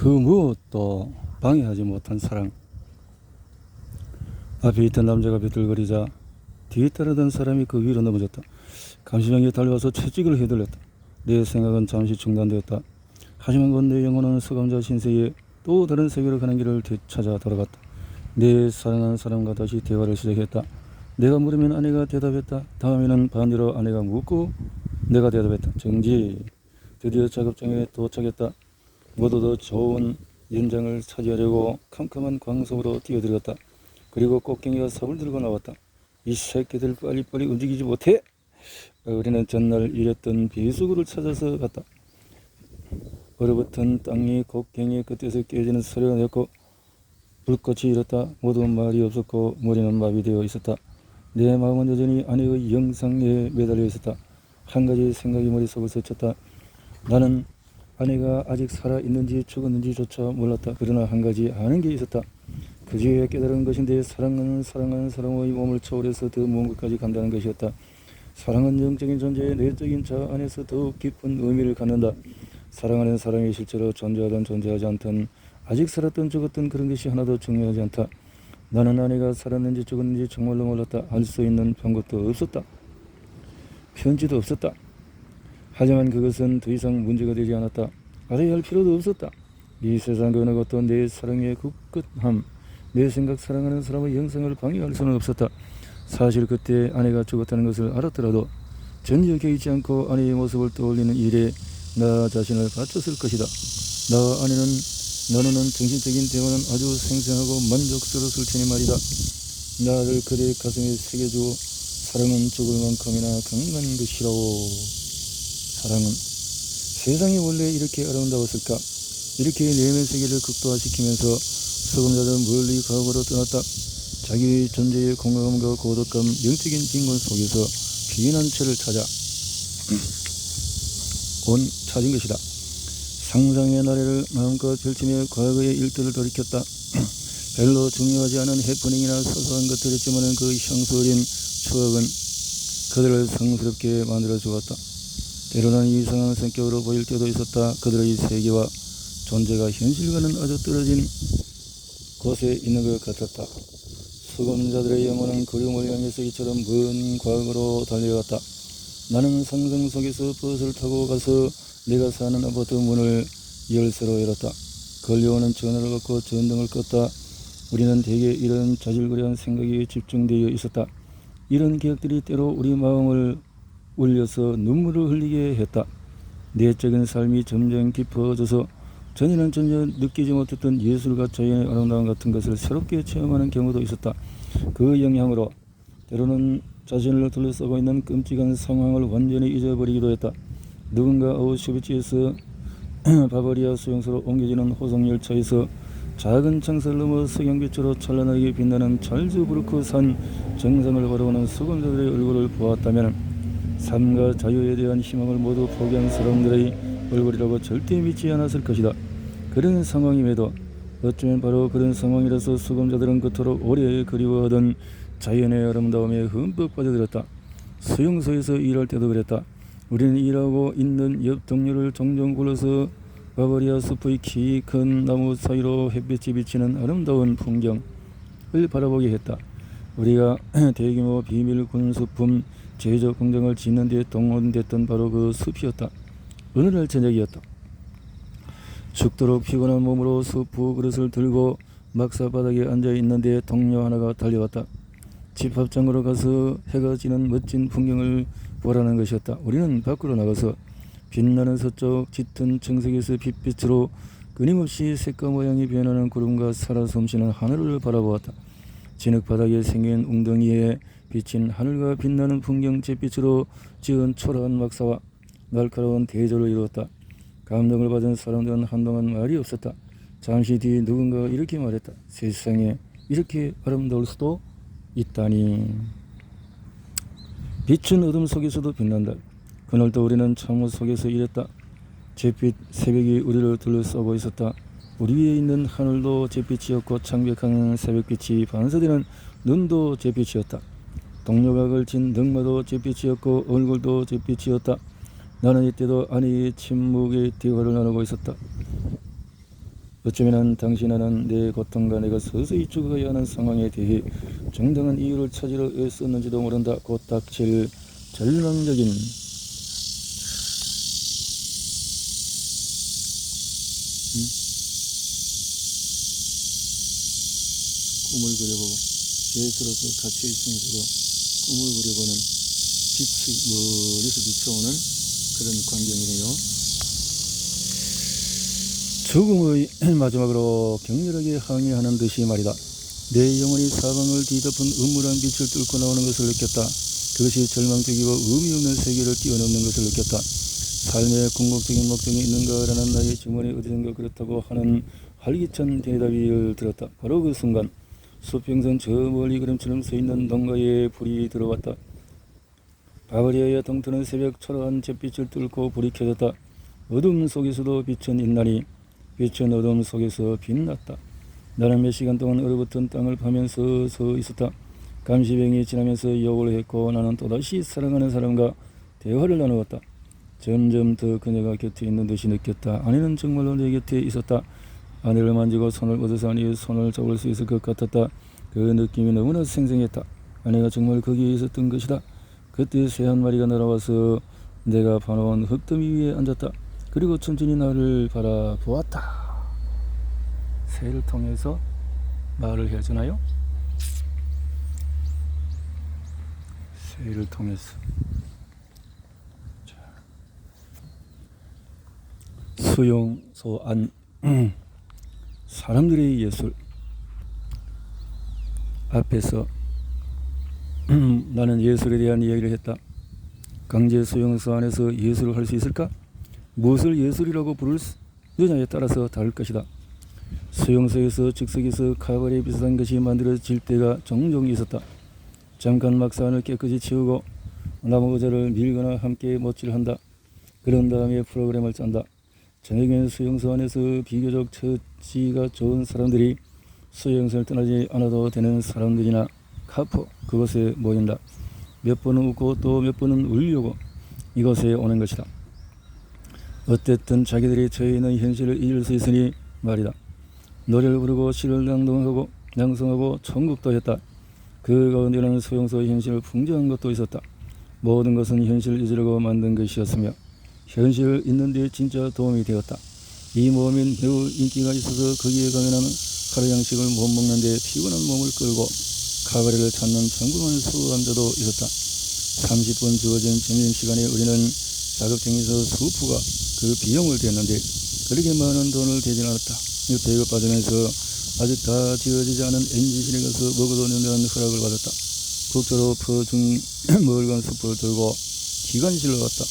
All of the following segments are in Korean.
그 무엇도 방해하지 못한 사랑. 앞에 있던 남자가 비틀거리자 뒤에 따르던 사람이 그 위로 넘어졌다. 감시병이 달려와서 채찍을 휘둘렀다. 내 생각은 잠시 중단되었다. 하지만 곧 내 영혼은 수감자 신세에 또 다른 세계로 가는 길을 되찾아 돌아갔다. 내 사랑하는 사람과 다시 대화를 시작했다. 내가 물으면 아내가 대답했다. 다음에는 반대로 아내가 묻고 내가 대답했다. 정지. 드디어 작업장에 도착했다. 모두 더 좋은 연장을 차지하려고 캄캄한 광 속으로 뛰어들었다. 그리고 꽃갱이가 삽을 들고 나왔다. 이 새끼들 빨리빨리 움직이지 못해? 우리는 전날 잃었던 비수구를 찾아서 갔다. 얼어붙은 땅이 곡괭이 끝에서 깨지는 소리가 났고 불꽃이 일었다. 모두 말이 없었고 머리는 마비되어 있었다. 내 마음은 여전히 아내의 영상에 매달려 있었다. 한 가지 생각이 머릿속을 스쳤다. 나는 아내가 아직 살아있는지 죽었는지조차 몰랐다. 그러나 한 가지 아는 게 있었다. 그제야 깨달은 것인데 사랑은 사람의 몸을 초월해서 더 먼 곳까지 간다는 것이었다. 사랑은 영적인 존재의 내적인 자아 안에서 더욱 깊은 의미를 갖는다. 사랑하는 사람이 실제로 존재하든 존재하지 않든 아직 살았든 죽었든 그런 것이 하나도 중요하지 않다. 나는 아내가 살았는지 죽었는지 정말로 몰랐다. 알 수 있는 방법도 없었다. 편지도 없었다. 하지만 그것은 더 이상 문제가 되지 않았다. 알아야 할 필요도 없었다. 이 세상 그 어느 것도 내 사랑의 굳건함, 내 생각 사랑하는 사람의 영상을 방해할 수는 없었다. 사실 그때 아내가 죽었다는 것을 알았더라도 전혀 개의치 않고 아내의 모습을 떠올리는 일에 나 자신을 바쳤을 것이다. 나와 아내는 나누는 정신적인 대화는 아주 생생하고 만족스러웠을 테니 말이다. 나를 그대의 가슴에 새겨주고 사랑은 죽을 만큼이나 강한 것이라고. 사랑은 세상이 원래 이렇게 아름다웠을까? 이렇게 내면 세계를 극도화시키면서 수감자들은 멀리 과거로 떠났다. 자기의 존재의 공감과 고독감, 영적인 빈곤 속에서 피난처를 찾은 것이다. 상상의 나래를 마음껏 펼치며 과거의 일들을 돌이켰다. 별로 중요하지 않은 해프닝이나 소소한 것들이었지만 그 향수 어린 추억은 그들을 성스럽게 만들어 주었다. 때로는 이상한 성격으로 보일 때도 있었다. 그들의 세계와 존재가 현실과는 아주 떨어진 곳에 있는 것 같았다. 수감자들의 영혼은 그리움을 향해서 이처럼 먼 과거로 달려갔다. 나는 상상 속에서 버스를 타고 가서 내가 사는 아파트 문을 열쇠로 열었다. 걸려오는 전화를 받고 전등을 껐다. 우리는 대개 이런 자질구레한 생각에 집중되어 있었다. 이런 기억들이 때로 우리 마음을 울려서 눈물을 흘리게 했다. 내적인 삶이 점점 깊어져서 전에는 전혀 느끼지 못했던 예술과 자연의 아름다움 같은 것을 새롭게 체험하는 경우도 있었다. 그 영향으로 때로는 자신을 둘러싸고 있는 끔찍한 상황을 완전히 잊어버리기도 했다. 누군가 아우슈비츠에서 바바리아 수용소로 옮겨지는 호송열차에서 작은 창살 넘어 석양빛으로 찬란하게 빛나는 잘즈부르크 산 정상을 바라보는 수감자들의 얼굴을 보았다면 삶과 자유에 대한 희망을 모두 포기한 사람들의 얼굴이라고 절대 믿지 않았을 것이다. 그런 상황임에도 어쩌면 바로 그런 상황이라서 수감자들은 그토록 오래 그리워하던 자연의 아름다움에 흠뻑 빠져들었다. 수용소에서 일할 때도 그랬다. 우리는 일하고 있는 옆 동료를 종종 불러서 바바리아 숲의 키 큰 나무 사이로 햇빛이 비치는 아름다운 풍경을 바라보게 했다. 우리가 대규모 비밀 군수품 제조 공장을 짓는 데 동원됐던 바로 그 숲이었다. 어느 날 저녁이었다. 죽도록 피곤한 몸으로 숲 부그릇을 들고 막사바닥에 앉아 있는데 동료 하나가 달려왔다. 집합장으로 가서 해가 지는 멋진 풍경을 보라는 것이었다. 우리는 밖으로 나가서 빛나는 서쪽 짙은 청색에서 빛빛으로 끊임없이 색과 모양이 변하는 구름과 살아 숨쉬는 하늘을 바라보았다. 진흙바닥에 생긴 웅덩이에 비친 하늘과 빛나는 풍경 잿빛으로 지은 초라한 막사와 날카로운 대조를 이루었다. 감동을 받은 사람들은 한동안 말이 없었다. 잠시 뒤 누군가가 이렇게 말했다. 세상에 이렇게 아름다울 수도 있다니. 빛은 어둠 속에서도 빛난다. 그날도 우리는 참호 속에서 일했다. 잿빛 새벽이 우리를 둘러싸고 있었다. 우리 위에 있는 하늘도 잿빛이었고 창백한 새벽빛이 반사되는 눈도 잿빛이었다. 동료가 걸친 늑마도 잿빛이었고 얼굴도 잿빛이었다. 나는 이때도 아내의 침묵의 대화를 나누고 있었다. 어쩌면 당신은 내 고통과 내가 서서히 죽어가야 하는 상황에 대해 정당한 이유를 찾으려 애썼는지도 모른다. 곧 닥칠 절망적인 꿈을 그려보고 예수로서 갇혀 있으면서도 꿈을 그려보는 빛이 멀리서 비춰오는 그런 광경이네요. 죽음의 마지막으로 격렬하게 항의하는 듯이 말이다. 내 영혼이 사방을 뒤덮은 음울한 빛을 뚫고 나오는 것을 느꼈다. 그것이 절망적이고 의미 없는 세계를 뛰어넘는 것을 느꼈다. 삶의 궁극적인 목적이 있는가라는 나의 질문이 어디선가 그렇다고 하는 활기찬 대답을 들었다. 바로 그 순간 수평선 저 멀리 그림처럼 서있는 농가에 불이 들어왔다. 바바리아의 동트는 새벽 초라한 잿빛을 뚫고 불이 켜졌다. 어둠 속에서도 빛은 있나니 빛은 어둠 속에서 빛났다. 나는 몇 시간 동안 얼어붙은 땅을 파면서 서 있었다. 감시병이 지나면서 욕을 했고 나는 또다시 사랑하는 사람과 대화를 나누었다. 점점 더 그녀가 곁에 있는 듯이 느꼈다. 아내는 정말로 내 곁에 있었다. 아내를 만지고 손을 뻗어서 아내의 손을 잡을 수 있을 것 같았다. 그 느낌이 너무나 생생했다. 아내가 정말 거기에 있었던 것이다. 그때 새 한 마리가 날아와서 내가 파놓은 흙더미 위에 앉았다. 그리고 천천히 나를 바라보았다. 새를 통해서 말을 해주나요? 새를 통해서. 수용소 안 사람들의 예술 앞에서 나는 예술에 대한 이야기를 했다. 강제 수용소 안에서 예술을 할 수 있을까? 무엇을 예술이라고 부르느냐에 따라서 다를 것이다. 수용소에서 즉석에서 카바레 비슷한 것이 만들어질 때가 종종 있었다. 잠깐 막사안을 깨끗이 치우고 나무 의자를 밀거나 함께 못질한다. 그런 다음에 프로그램을 짠다. 저녁에는 수용소 안에서 비교적 처지가 좋은 사람들이 수용소를 떠나지 않아도 되는 사람들이나 카포 그곳에 모인다. 몇 번은 웃고 또 몇 번은 울려고 이곳에 오는 것이다. 어쨌든 자기들이 처해 있는 현실을 잊을 수 있으니 말이다. 노래를 부르고 시를 낭송하고 천국도 했다. 그 가운데는 수용소 현실을 풍자한 것도 있었다. 모든 것은 현실을 잊으려고 만든 것이었으며 현실을 잊는 데 진짜 도움이 되었다. 이 모험엔 매우 인기가 있어서 거기에 가면은 하루 양식을 못 먹는데 피곤한 몸을 끌고 카바레를 찾는 평범한 수감자도 있었다. 30분 주어진 점심시간에 우리는 자격증에서 수프가 그 비용을 댔는데 그렇게 많은 돈을 대진 않았다. 배가 빠지면서 아직 다 지어지지 않은 엔진실에 가서 먹어도 된다는 허락을 받았다. 국도로 퍼준 멀간 숯불을 들고 기관실로 왔다.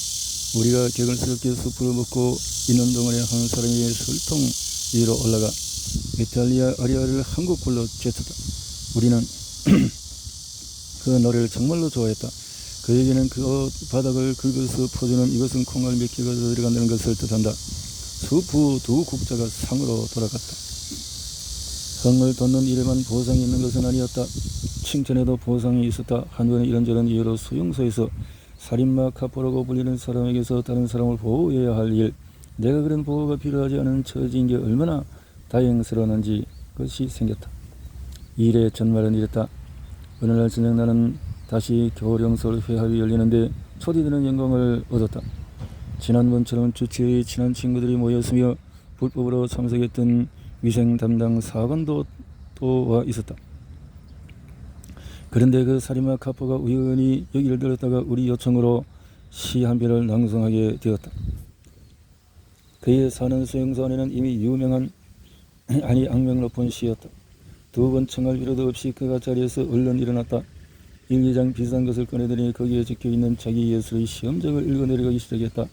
우리가 격을스럽게 숯불을 먹고 있는 동안에 한 사람이 설통 위로 올라가 이탈리아 아리아를 한국 불로 제쳤다. 우리는 그 노래를 정말로 좋아했다. 그에게는 그 바닥을 긁어서 퍼주는 이것은 콩알 몇 개가 더 들어간다는 것을 뜻한다. 수프 두 국자가 상으로 돌아갔다. 흥을 돋는 일에만 보상이 있는 것은 아니었다. 칭찬에도 보상이 있었다. 한 번은 이런저런 이유로 수용소에서 살인마 카포라고 불리는 사람에게서 다른 사람을 보호해야 할 일, 내가 그런 보호가 필요하지 않은 처지인 게 얼마나 다행스러웠는지 그것이 생겼다. 일의 전말은 이랬다. 어느 날 저녁 나는 다시 교령설 회합이 열리는데 초대되는 영광을 얻었다. 지난번처럼 주치의 친한 친구들이 모였으며 불법으로 참석했던 위생 담당 사관도 또 와 있었다. 그런데 그 살인마 카포가 우연히 여기를 들렀다가 우리 요청으로 시 한 편을 낭송하게 되었다. 그의 사는 수용소 안에는 이미 유명한 아니 악명 높은 시였다. 두 번 청할 필요도 없이 그가 자리에서 얼른 일어났다. 일기장 비싼 것을 꺼내더니 거기에 적혀있는 자기 예술의 시험장을 읽어내려가기 시작했다.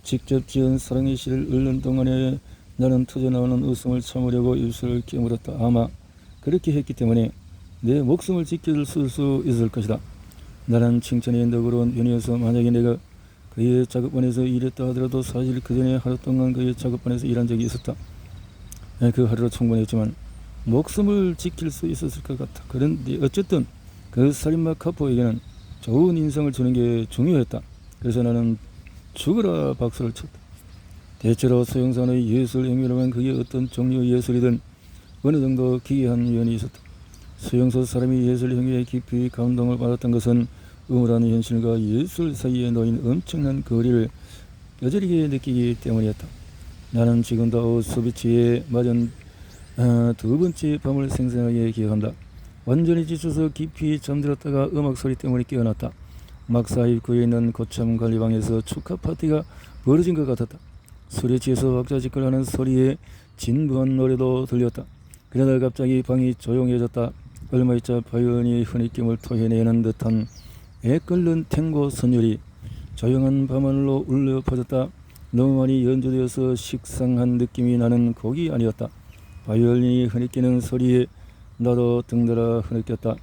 직접 지은 사랑의 시를 읽는 동안에 나는 터져나오는 웃음을 참으려고 입술을 깨물었다. 아마 그렇게 했기 때문에 내 목숨을 지킬 수 있을 것이다. 나는 칭찬에 너그러운 편이어서 만약에 내가 그의 작업반에서 일했다 하더라도 사실 그 전에 하루 동안 그의 작업반에서 일한 적이 있었다. 그 하루로 충분했지만 목숨을 지킬 수 있었을 것 같아. 그런데 어쨌든 그 살인마 카포에게는 좋은 인상을 주는 게 중요했다. 그래서 나는 죽으라 박수를 쳤다. 대체로 서영산의 예술 행위라면 그게 어떤 종류의 예술이든 어느 정도 기이한 면이 있었다. 서영서 사람이 예술 행위에 깊이 감동을 받았던 것은 음울한 현실과 예술 사이에 놓인 엄청난 거리를 뼈저리게 느끼기 때문이었다. 나는 지금도 아우슈비츠에 맞은 두 번째 밤을 생생하게 기억한다. 완전히 지쳐서 깊이 잠들었다가 음악 소리 때문에 깨어났다. 막사 입구에 있는 고참 관리방에서 축하 파티가 벌어진 것 같았다. 술에 취해서 왁자지껄하는 소리에 진부한 노래도 들렸다. 그러다 갑자기 방이 조용해졌다. 얼마 있자 바이올린이 흐느낌을 토해내는 듯한 애끓는 탱고 선율이 조용한 밤하늘로 울려 퍼졌다. 너무 많이 연주되어서 식상한 느낌이 나는 곡이 아니었다. 바이올린이 흐느끼는 소리에 나도 등달아 흐느꼈다.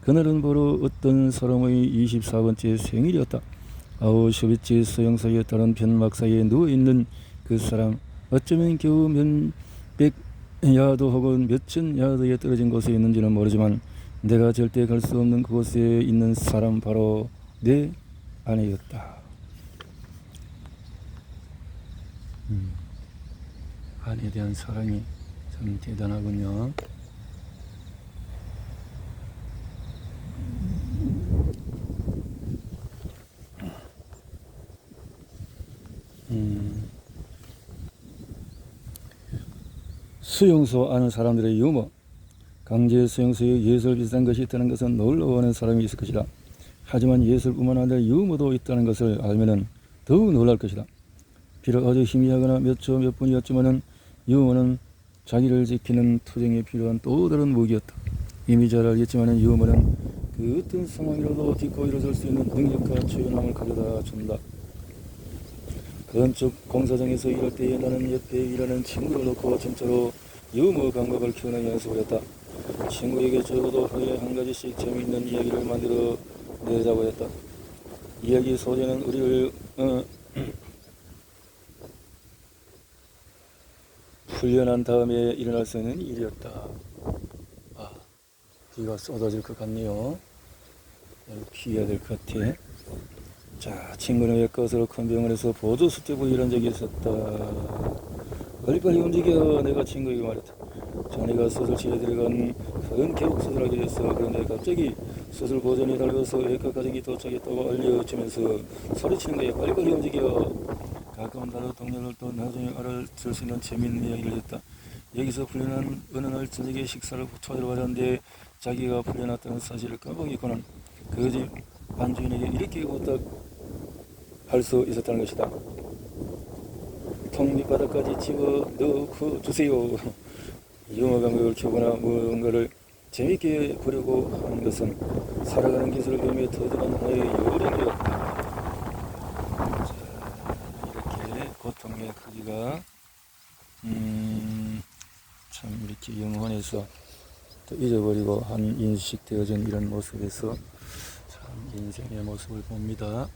그날은 바로 어떤 사람의 24번째 생일이었다. 아우슈비츠 소형사에 따른 변막사에 누워있는 그 사람, 어쩌면 겨우 몇백 야드 혹은 몇천 야드에 떨어진 곳에 있는지는 모르지만 내가 절대 갈 수 없는 그곳에 있는 사람, 바로 내 아내였다. 아내에 대한 사랑이 참 대단하군요. 수용소 아는 사람들의 유머. 강제 수용소에 예술 비슷한 것이 있다는 것은 놀러오는 사람이 있을 것이다. 하지만 예술뿐만 아니라 유머도 있다는 것을 알면은 더욱 놀랄 것이다. 비록 아주 희미하거나 몇 초 몇 분이었지만은 유머는 자기를 지키는 투쟁에 필요한 또 다른 무기였다. 이미 잘 알겠지만은 유머는 그 어떤 상황이라도 딛고 일어설 수 있는 능력과 초연함을 가져다 준다. 건축 공사장에서 일할 때에 나는 옆에 일하는 친구를 놓고 진짜로 유머 감각을 키우는 연습을 했다. 친구에게 적어도 하루에 한 가지씩 재미있는 이야기를 만들어 내자고 했다. 이야기 소재는 우리를 훈련한 다음에 일어날 수 있는 일이었다. 비가 쏟아질 것 같네요. 피해야 될 것 같아. 자, 친구는 외과에서 큰 병원에서 보조수 뛰고 일한 적이 있었다. 빨리빨리 움직여, 내가 친구에게 말했다. 자네가 수술실에 들어간 큰 개복 수술하게 됐어. 그런데 갑자기 수술 보전이 달려서 외과 가족이 도착했다고 알려주면서 소리치는 거야. 빨리빨리 움직여. 가까운 다른 동료들도 나중에 알아들 수 있는 재미있는 이야기를 했다. 여기서 풀려난 어느 날 저녁에 식사를 초대로 받았는데 자기가 풀려났다는 사실을 까먹었고는 그 집 반주인에게 이렇게 부탁할 수 있었다는 것이다. 통 밑바닥까지 집어 넣고 주세요. 유머 감각을 키우거나 무언가를 재미있게 보려고 하는 것은 살아가는 기술을 배우며 터득한 하나의 요령이었다. 이렇게 고통의 크기가 참 이렇게 영혼에서 또 잊어버리고 한 인식되어진 이런 모습에서 참 인생의 모습을 봅니다.